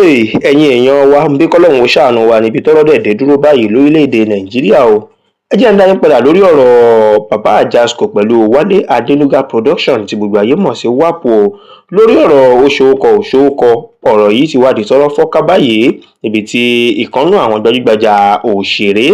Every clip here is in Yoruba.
Ẹ̀yin èèyàn wa bí kọ́lọ́hún ó ṣàánú wa níbi tọ́rọ̀ dẹ̀ dé dúró báyìí lórílẹ̀‐èdè Nàìjíríà o. Ẹ jẹ́ ń dá yín padà lórí ọ̀rọ̀ Bàbá Àjàsíkò pẹ̀lú Wálé Adénúgá production tí gbogbo ayé mọ̀ sí WAP o. Lórí ọ̀rọ̀ òṣòókọ ọ̀rọ̀ yìí ti wá di tọ́rọ́ fọ́ká báyìí níbi tí ìkànnú àwọn gbajúgbajà òṣèré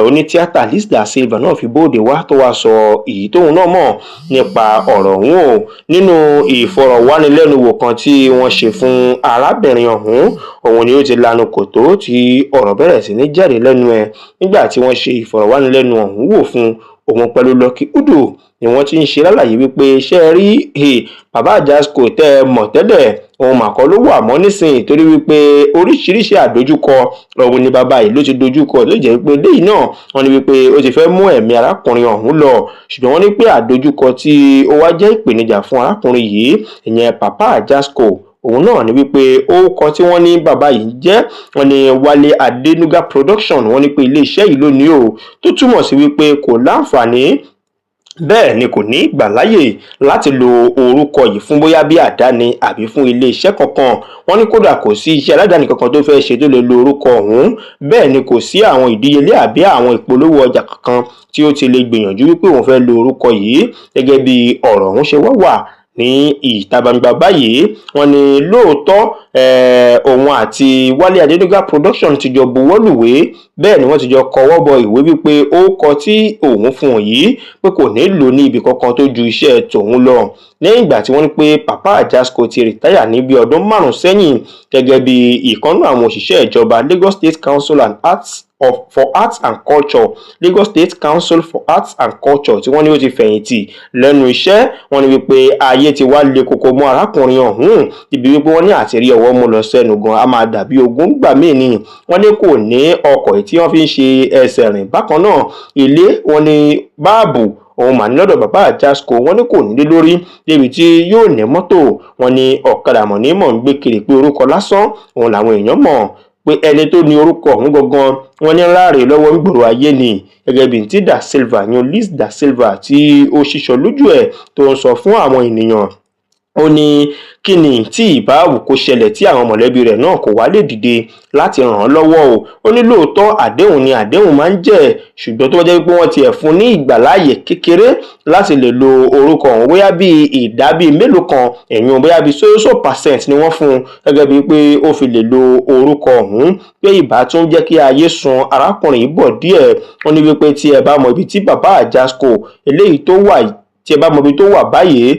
onítíátà Liz Da Silva náà fi bóde wá tó wá sọ èyí tóun náà mọ̀ nípa ọ̀rọ̀ ọ̀hún o. Nínú ìfọ̀rọ̀wánilẹ́nuwò kan tí wọ́n ṣe fún arábìnrin ọ̀hún, òun ni ó ti lanu kòtó tí ọ̀rọ̀ bẹ̀rẹ̀ sí ní jáde lẹ́nu ẹ̀ nígbà tí wọ́n ṣe ìfọ̀rọ̀wánilẹ́nuwò ọ̀hún wò fún òun pẹ̀lú Lucky Udoh ni wọ́n ti ń ṣe lálàyé wípé ṣé ẹ rí Bàbá Àjàsíkò tẹ́ ẹ mọ̀ tẹ́lẹ̀ òun mà kọ́ ló wà mọ́ nísìnyí torí wípé oríṣiríṣi àdójúkọ òun ni bàbá yìí ló ti dojúkọ ló jẹ́ wípé léyìí náà wọ́n ní wípé ó ti fẹ́ mú ẹ̀mí arákùnrin ọ̀hún lọ, ṣùgbọ́n wọ́n ní pé àdójúkọ tí ó wá jẹ́ ìpèníjà fún arákùnrin yìí ìyẹn Bàbá Àjàsíkò òun náà ni wípé orúkọ tí wọ́n ní bàbá yìí jẹ́ wọ́n ní Wálé Adénúgá production, wọ́n ní pé iléeṣẹ́ yìí ló ní o, tó túmọ̀ sí wípé kò láǹfààní bẹ́ẹ̀ ni kò ní ìgbàláyè láti lo orúkọ yìí fún bóyá bí àdáni àbí fún iléeṣẹ́ kankan. Wọ́n ní kódà kò sí iṣẹ́ aládàáni kankan tó fẹ́ ṣe tó lè lo orúkọ ọ̀hún, bẹ́ẹ̀ ni kò sí àwọn ìdíyelé àbí àwọn ìpolówó ọjà kankan tí ó ti lè gbìyànjú wípé òun fẹ́ lo orúkọ yìí gẹ́gẹ́ bí ọ̀rọ̀ ọ̀hún ṣe wà ní ìta gbangba báyìí. Wọ́n ní lóòótọ́ òun àti Wálé Adénúgá production ti jọ buwọ́lùwé, bẹ́ẹ̀ ni wọ́n ti jọ kọwọ́ bọ ìwé wípé orúkọ tí òun fún un yìí pé kò ní lò ní ibì kankan tó ju iṣẹ́ tòun lọ. Lẹ́yìn ìgbà tí wọ́n ní pé Bàbá Àjàsíkò ti rìtáyà ní bí ọdún 5 sẹ́yìn gẹ́gẹ́ bí ìkànnú àwọn òṣìṣẹ́ ìjọba Lagos State Council for Arts and Culture, Lagos State Council for Arts and Culture tí wọ́n ní ó ti fẹ̀yìntì lẹ́nu iṣẹ́. Wọ́n ní wípé ayé ti wá le koko mọ́ arákùnrin ọ̀hún ibi wípé wọ́n ní àtìrí ọwọ́ mú lọ sẹ́nu gan a máa dàbí ogun gbà míì ni. Wọ́n ní kò ní ọkọ̀ tí wọ́n fi ń ṣe ẹsẹ̀ rìn, bákan náà ilé wọ́n ní báàbù òun mà ní lọ́dọ̀ Bàbá Àjàsíkò, wọ́n ní kò nílé lórí débi tí yóò ní mọ́tò, wọ́n ní ọ̀kadà mọ̀ ní mọ̀ ń gbé kiri pé orúkọ lásán òun làwọn èèyàn mọ̀ pé ẹni tó ní orúkọ ọ̀hún gangan wọ́n ní láàrè lọ́wọ́ ń gbòòrò ayé ni gẹ́gẹ́ bí tí Da Silva yan Liz Da Silva tí ó ṣíṣọ lójú ẹ̀ tó ń sọ fún àwọn ènìyàn. Ó ní kí ni tí ìbáwò kó ṣẹlẹ̀ tí àwọn mọ̀lẹ́bí rẹ̀ náà kò wá lè dìde láti ràn án lọ́wọ́ o. Ó ní lóòótọ́ àdéhùn ni àdéhùn máa ń jẹ́, ṣùgbọ́n tó bá jẹ́ pé wọ́n ti ẹ̀ fún ní ìgbàláàyè kékeré láti lè lo orúkọ ọ̀hún bóyá bí ìdá bíi mélòó kan ẹ̀yìn bóyá bí so percent ni wọ́n fún un gẹ́gẹ́ bíi pé ó fi lè lo orúkọ ọ̀hún pé ìbá tún jẹ́ kí ayé sun arákùnrin yìí bọ̀ díẹ̀. Wọ́n ní wípé tí ẹ bá mọ ibi tí Bàbá Àjàsíkò eléyìí tó wà tí ẹ bá mọ ibi tó wà báyìí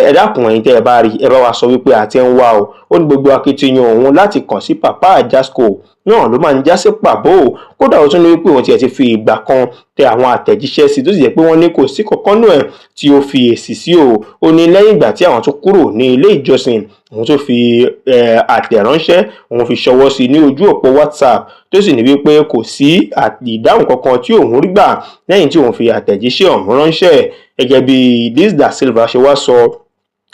ẹ dákun ẹ̀yin tẹ́ ẹ bá rí ẹ bá wa sọ wípé àti ń wá o. Ó ní gbogbo akitiyan òun láti kàn sí Bàbá Àjàsíkò náà ló máa ń já sí pàbó. Kódà ó tún ní wípé òun tiẹ̀ ti fi ìgbà kan tẹ àwọn àtẹ̀jíṣẹ́ sí tó sì jẹ́ pé wọ́n ní kò sí kankan nù ẹ̀ tí ó fi èsì sí o. Ó ní lẹ́yìn ìgbà tí àwọn tó kúrò ní ilé ìjọsìn òun tó fi àtẹ̀ránṣẹ́ òun fi ṣọwọ́ sí ní ojú òpó WhatsApp tó sì ní wípé kò sí ìdáhùn kankan tí òun rí gbà lẹ́yìn tí òun fi àtẹ̀jíṣẹ́ ọ̀hún ránṣẹ́. Gẹ́gẹ́ bí Liz Da Silva ṣe wá sọ,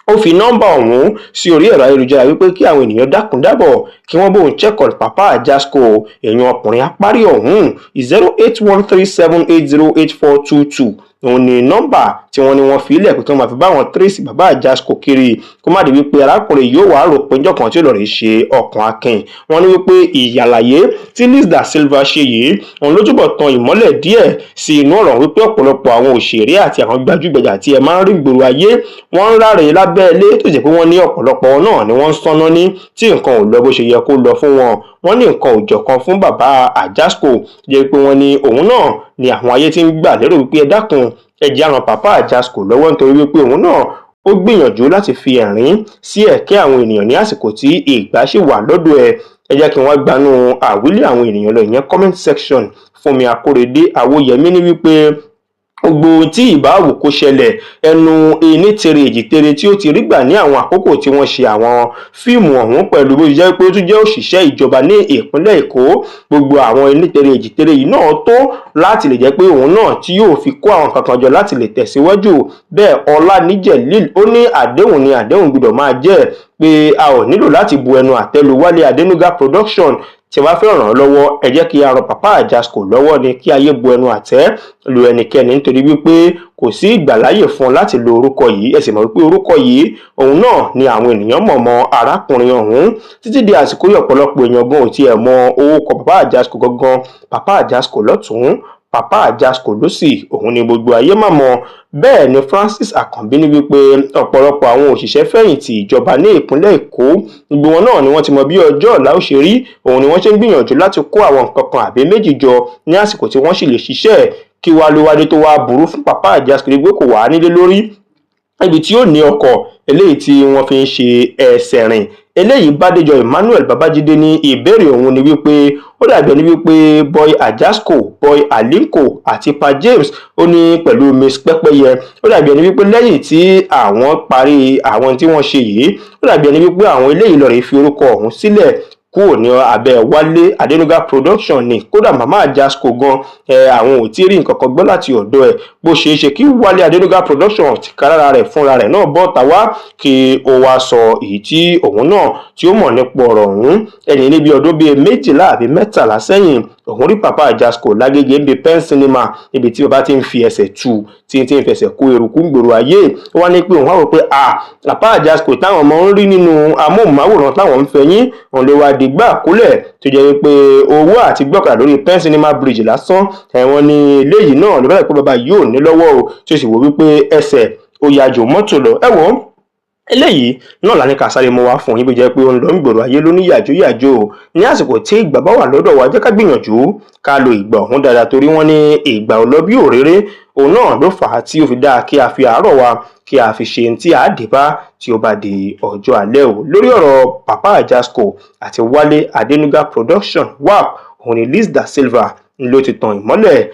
ó fi nọ́mbà ọ̀hún sí orí ẹ̀rọ ayélujára wípé kí àwọn ènìyàn dákun dábọ̀ kí wọ́n bóun check on Bàbá Àjàsíkò èèyàn ọkùnrin apárí ọ̀hún 08137808422 òun ni nọ́mbà tí wọ́n ní wọ́n fi ilẹ̀ pé kí wọ́n máa fi bá wọn trace Bàbá Àjàsíkò kiri kó má di wípé arákùnrin yóò wá rò pé ńjọ́ kan tí ó lọ rí ṣe ọkàn akin. Wọ́n ní wípé ìyàlàyé tí Liz Da Silva ṣe yìí òun ló túbọ̀ tan ìmọ́lẹ̀ díẹ̀ sí inú ọ̀rọ̀ wípé ọ̀pọ̀lọpọ̀ àwọn òṣèré àti àwọn gbajúgbajà tí ẹ máa ń rí gbòòrò ayé wọ́n ń ráre lábẹ́ ilé tó jẹ́ pé wọ́n ní ọ̀pọ̀lọpọ̀ náà ni wọ́n ń sọ́nà ní tí nǹkan ò lọ bó ṣe yẹ kó lọ fún wọn. Wọ́n ní nǹkan òjọ̀kan fún Bàbá Àjàsíkò jẹ́ pé wọ́n ní òun náà ni àwọn ayé ti ń gbà lérò wípé ẹ dákun ẹ jẹ́ ràn Bàbá Àjàsíkò lọ́wọ́ nítorí wípé òun náà ó gbìyànjú láti fi ẹ̀rín sí ẹ̀kẹ́ àwọn ènìyàn ní àsìkò tí ìgbà ṣì wà lọ́dọ̀ ẹ̀. Ẹ jẹ́ kí wọ́n gbanú àwílé àwọn ènìyàn lọ ìyẹn comment section. Fúnmi Akórèdé Àwòyẹmí ní wípé gbogbo tí ìbáwò kó ṣẹlẹ̀ ẹnu enítere èjìtere tí ó ti rí gbà ní àwọn àkókò tí wọ́n ṣe àwọn fíìmù ọ̀hún pẹ̀lú bó jẹ́ pé ó tún jẹ́ òṣìṣẹ́ ìjọba ní ìpínlẹ̀ Èkó. Gbogbo àwọn enítere èjìtere yìí náà tó láti lè jẹ́ pé òun náà tí yóò fi kó àwọn kankan jọ láti lè tẹ̀síwájú. Bẹ́ẹ̀ Ọláníjẹ̀líl ó ní àdéhùn ni àdéhùn gbọ́dọ̀ máa jẹ́ pé a ò nílò láti bu ẹnu àtẹ́lu Wálé Adénúgá production tí wàá fẹ́ ràn án lọ́wọ́ ẹ jẹ́ kí a ran Papa Ajasco lọ́wọ́ ni kí ayé bu ẹnu àtẹ́ lu ẹnikẹ́ni nítorí wípé kò sí ìgbàláyè fún un láti lo orúkọ yìí. Ẹ sì mọ̀ wípé orúkọ yìí òun náà ni àwọn ènìyàn mọ̀ mọ́ arákùnrin ọ̀hún títí di àsìkò yìí. Ọ̀pọ̀lọpọ̀ èèyàn gan ò tiẹ̀ mọ orúkọ Papa Ajasco gangan. Papa Ajasco lọ́tùn-ún, Papa Ajasco lósì, òun ni gbogbo ayé mà mọ̀. Bẹ́ẹ̀ ni Francis Akànbí ní wípé ọ̀pọ̀lọpọ̀ àwọn òṣìṣẹ́ fẹ̀yìntì ìjọba ní ìpínlẹ̀ Èkó gbogbo wọn náà ni wọ́n ti mọ bí ọjọ́ ọ̀la ó ṣe rí. Òun ni wọ́n ṣe ń gbìyànjú láti kó àwọn nǹkan kan àbí méjì jọ ní àsìkò tí wọ́n sì lè ṣiṣẹ́. Kí wá ló wádé tó wá burú fún Papa Ajasco pé kò wá nílé lórí ibi tí ó ní ọkọ̀ eléyìí tí wọ́n fi ń ṣe ẹsẹ̀ rìn. Eléyìí Bádéjọ Emmanuel Babájídé ní ìbéèrè òun ni wípé ó dàbí ẹni wípé Boy Ajasco, Boy Alinko àti Pa James ó ní pẹ̀lú Miss Pẹ́pẹ́yẹ ó dàbí ẹni wípé lẹ́yìn tí àwọn parí àwọn tí wọ́n ṣe yìí ó dàbí ẹni wípé àwọn eléyìí lọ rèé fi orúkọ ọ̀hún sílẹ̀ kúrò ní abẹ́ Wálé Adénúgà production ni. Kódà Mama Ajasco gan àwọn ò tí rí nǹkan kan gbọ́ láti ọ̀dọ̀ ẹ̀. Bó ṣe é ṣe kí Wálé Adénúgà production ti kárára rẹ̀ fúnra rẹ̀ náà bọ́ ta wá kí ó wá sọ èyí tí òun náà tí ó mọ̀ nípa ọ̀rọ̀ ọ̀hún. Ẹni níbi ọdún bíi 12 àbí 13 sẹ́yìn òun rí Papa Ajasco lágége ń bi Pen Cinema níbi tí bàbá ti ń fi ẹsẹ̀ tu tí ń fẹsẹ̀ kó eruku gbòòrò ayé. Ó wá ní pé òun wá rò pé Papa Ajasco táwọn ọmọ ń rí nínú amóhùnmáwòrán táwọn ń fẹ̀yìn òun ló wá dìgbà kúlẹ̀ tó jẹ́ wípé owó àti gbọ́kàdà lórí Pen Cinema bridge lásán ẹ̀wọ̀n ni eléyìí náà ló bẹ̀rẹ̀ pé bàbá yóò ní lọ́wọ́ o tí ó sì wò wípé ẹsẹ̀ ó ya jù mọ́tò lọ. Ẹ̀wọ̀n eléyìí náà la ní ká sáré mú wá fún yín bí jẹ́ pé ó ń lọ nígboro ayé ló ní yàjóyàjó ní àsìkò tí ìgbà bá wà lọ́dọ̀ wa. Jẹ́ ká gbìyànjú ká lo ìgbà ọ̀hún dáadáa torí wọ́n ní ìgbà ò lọ bí òréré. Òun náà ló fà á tí ó fi dáa kí a fi àárọ̀ wa kí a fi ṣe tí a dé bá tí ó bá di ọjọ́ alẹ́ o. Lórí ọ̀rọ̀ Papa Ajasco àti Wálé Adénúgà production WAP òun ni Liz Da Silva ló ti tan ìmọ́lẹ̀